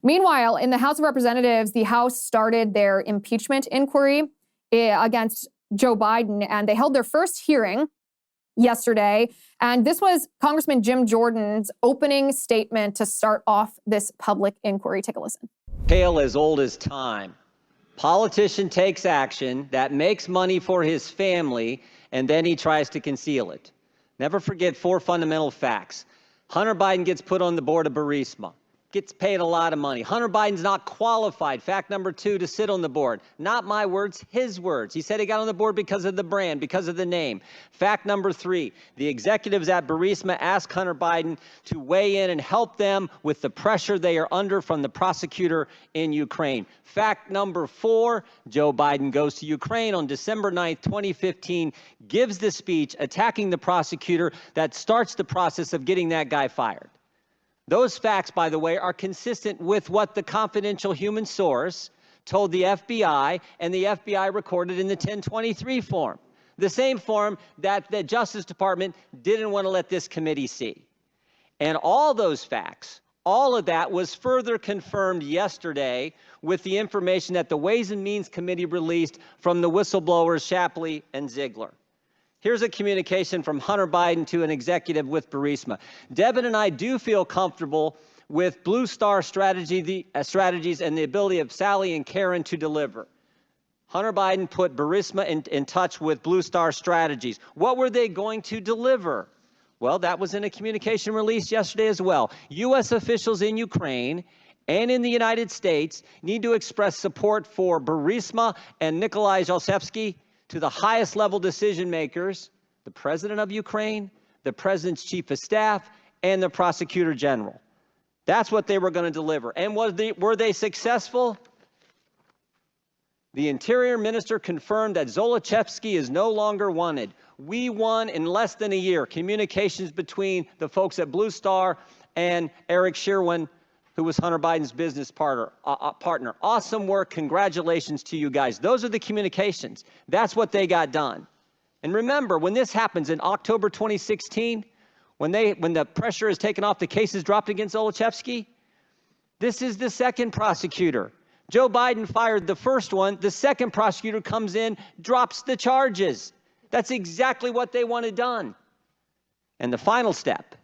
Meanwhile, in the House of Representatives, the House started their impeachment inquiry against Joe Biden, and they held their first hearing yesterday. And this was Congressman Jim Jordan's opening statement to start off this public inquiry. Take a listen. Tale as old as time. Politician takes action that makes money for his family, and then he tries to conceal it. Never forget 4 fundamental facts. Hunter Biden gets put on the board of Burisma, gets paid a lot of money. Hunter Biden's not qualified, fact number 2, to sit on the board. Not my words, his words. He said he got on the board because of the brand, because of the name. Fact number 3, the executives at Burisma asked Hunter Biden to weigh in and help them with the pressure they are under from the prosecutor in Ukraine. Fact number 4, Joe Biden goes to Ukraine on December 9th, 2015, gives the speech attacking the prosecutor that starts the process of getting that guy fired. Those facts, by the way, are consistent with what the confidential human source told the FBI, and the FBI recorded in the 1023 form, the same form that the Justice Department didn't want to let this committee see. And all those facts, all of that was further confirmed yesterday with the information that the Ways and Means Committee released from the whistleblowers Shapley and Ziegler. Here's a communication from Hunter Biden to an executive with Burisma. Devin and I do feel comfortable with Blue Star strategies and the ability of Sally and Karen to deliver. Hunter Biden put Burisma in touch with Blue Star Strategies. What were they going to deliver? Well, that was in a communication released yesterday as well. U.S. officials in Ukraine and in the United States need to express support for Burisma and Nikolai Zlochevsky to the highest level decision makers, the president of Ukraine, the president's chief of staff, and the prosecutor general. That's what they were going to deliver. And were they successful? The Interior Minister confirmed that Zlochevsky is no longer wanted. We won in less than a year communications between the folks at Blue Star and Eric Sherwin, who was Hunter Biden's business partner. Awesome work. Congratulations to you guys. Those are the communications. That's what they got done. And remember, when this happens in October 2016, when the pressure is taken off, the case is dropped against Zlochevsky, this is the second prosecutor. Joe Biden fired the first one. The second prosecutor comes in, drops the charges. That's exactly what they wanted done. And the final step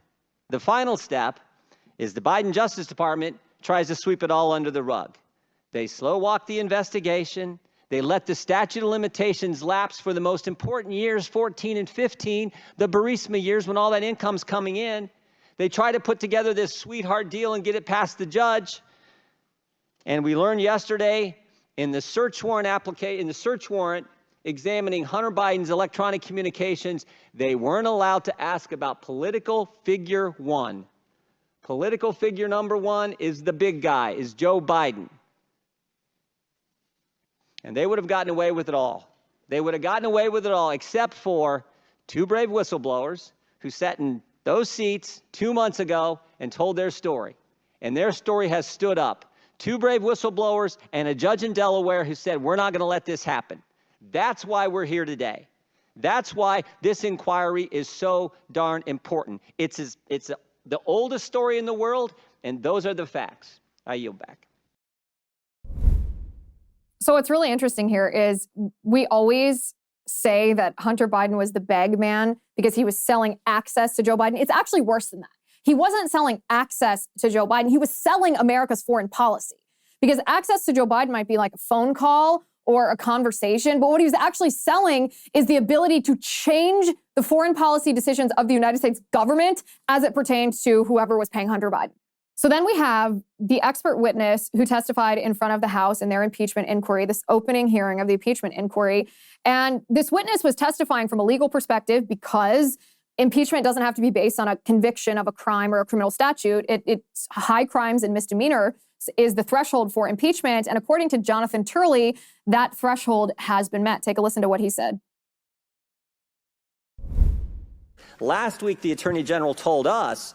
is the Biden Justice Department tries to sweep it all under the rug. They slow walk the investigation. They let the statute of limitations lapse for the most important years, 14 and 15, the Burisma years when all that income's coming in. They try to put together this sweetheart deal and get it past the judge. And we learned yesterday in the search warrant examining Hunter Biden's electronic communications, they weren't allowed to ask about political figure 1. Political figure number 1 is the big guy, is Joe Biden. And they would have gotten away with it all. They would have gotten away with it all except for 2 brave whistleblowers who sat in those seats 2 months ago and told their story. And their story has stood up. 2 brave whistleblowers and a judge in Delaware who said, we're not going to let this happen. That's why we're here today. That's why this inquiry is so darn important. It's the oldest story in the world, and those are the facts. I yield back. So what's really interesting here is we always say that Hunter Biden was the bag man because he was selling access to Joe Biden. It's actually worse than that. He wasn't selling access to Joe Biden. He was selling America's foreign policy, because access to Joe Biden might be like a phone call or a conversation, but what he was actually selling is the ability to change the foreign policy decisions of the United States government as it pertains to whoever was paying Hunter Biden. So then we have the expert witness who testified in front of the House in their impeachment inquiry, this opening hearing of the impeachment inquiry. And this witness was testifying from a legal perspective because impeachment doesn't have to be based on a conviction of a crime or a criminal statute. It's high crimes and misdemeanor is the threshold for impeachment. And according to Jonathan Turley, that threshold has been met. Take a listen to what he said. Last week, the Attorney General told us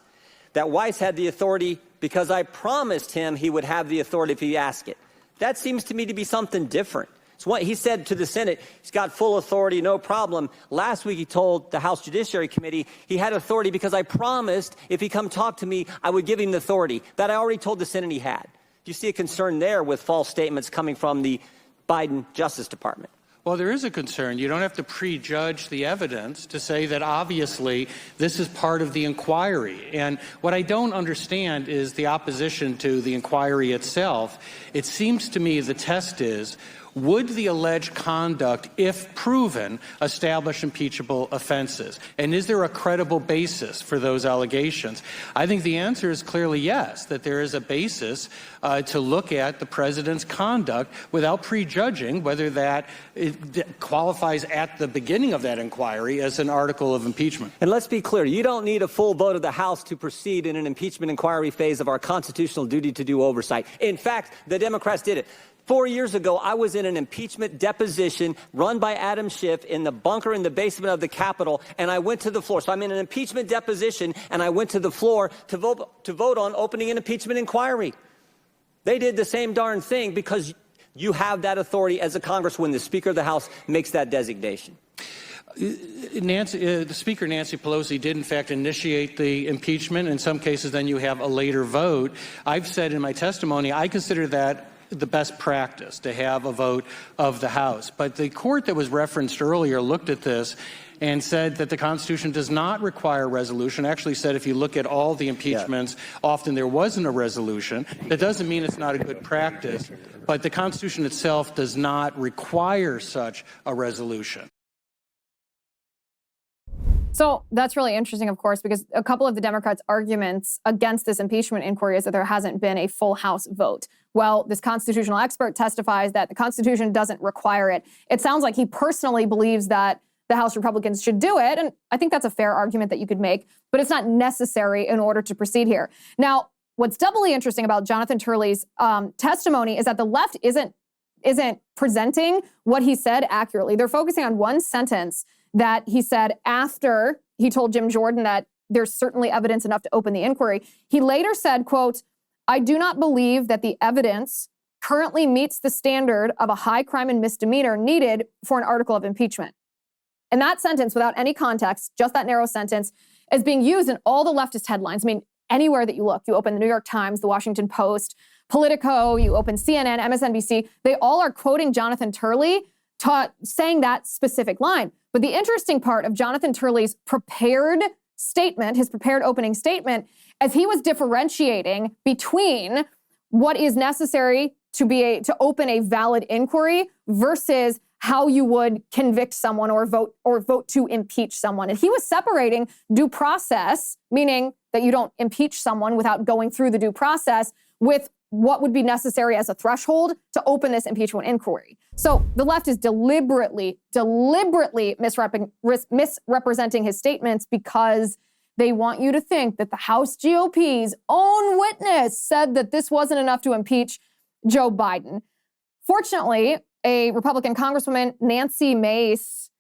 that Weiss had the authority because I promised him he would have the authority if he asked it. That seems to me to be something different. It's what he said to the Senate, he's got full authority, no problem. Last week, he told the House Judiciary Committee he had authority because I promised if he come talk to me, I would give him the authority that I already told the Senate he had. Do you see a concern there with false statements coming from the Biden Justice Department? Well, there is a concern. You don't have to prejudge the evidence to say that obviously this is part of the inquiry. And what I don't understand is the opposition to the inquiry itself. It seems to me the test is, would the alleged conduct, if proven, establish impeachable offenses? And is there a credible basis for those allegations? I think the answer is clearly yes, that there is a basis to look at the president's conduct without prejudging whether that qualifies at the beginning of that inquiry as an article of impeachment. And let's be clear, you don't need a full vote of the House to proceed in an impeachment inquiry phase of our constitutional duty to do oversight. In fact, the Democrats did it. 4 years ago, I was in an impeachment deposition run by Adam Schiff in the bunker in the basement of the Capitol, and I went to the floor. So I'm in an impeachment deposition, and I went to the floor to vote on opening an impeachment inquiry. They did the same darn thing because you have that authority as a Congress when the Speaker of the House makes that designation. The Speaker, Nancy Pelosi, did in fact initiate the impeachment. In some cases, then you have a later vote. I've said in my testimony, I consider that the best practice to have a vote of the House. But the court that was referenced earlier looked at this and said that the Constitution does not require resolution. Actually said if you look at all the impeachments, often there wasn't a resolution. That doesn't mean it's not a good practice, but the Constitution itself does not require such a resolution. So that's really interesting, of course, because a couple of the Democrats' arguments against this impeachment inquiry is that there hasn't been a full House vote. Well, this constitutional expert testifies that the Constitution doesn't require it. It sounds like he personally believes that the House Republicans should do it, and I think that's a fair argument that you could make, but it's not necessary in order to proceed here. Now, what's doubly interesting about Jonathan Turley's testimony is that the left isn't presenting what he said accurately. They're focusing on one sentence that he said after he told Jim Jordan that there's certainly evidence enough to open the inquiry. He later said, quote, "I do not believe that the evidence currently meets the standard of a high crime and misdemeanor needed for an article of impeachment." And that sentence, without any context, just that narrow sentence, is being used in all the leftist headlines. I mean, anywhere that you look, you open the New York Times, the Washington Post, Politico, you open CNN, MSNBC, they all are quoting Jonathan Turley saying that specific line. But the interesting part of Jonathan Turley's prepared statement, his prepared opening statement, as he was differentiating between what is necessary to open a valid inquiry versus how you would convict someone or vote to impeach someone. And he was separating due process, meaning that you don't impeach someone without going through the due process, with what would be necessary as a threshold to open this impeachment inquiry. So the left is deliberately misrepresenting his statements because they want you to think that the House GOP's own witness said that this wasn't enough to impeach Joe Biden. Fortunately, a Republican Congresswoman, Nancy Mace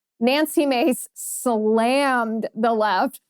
slammed the left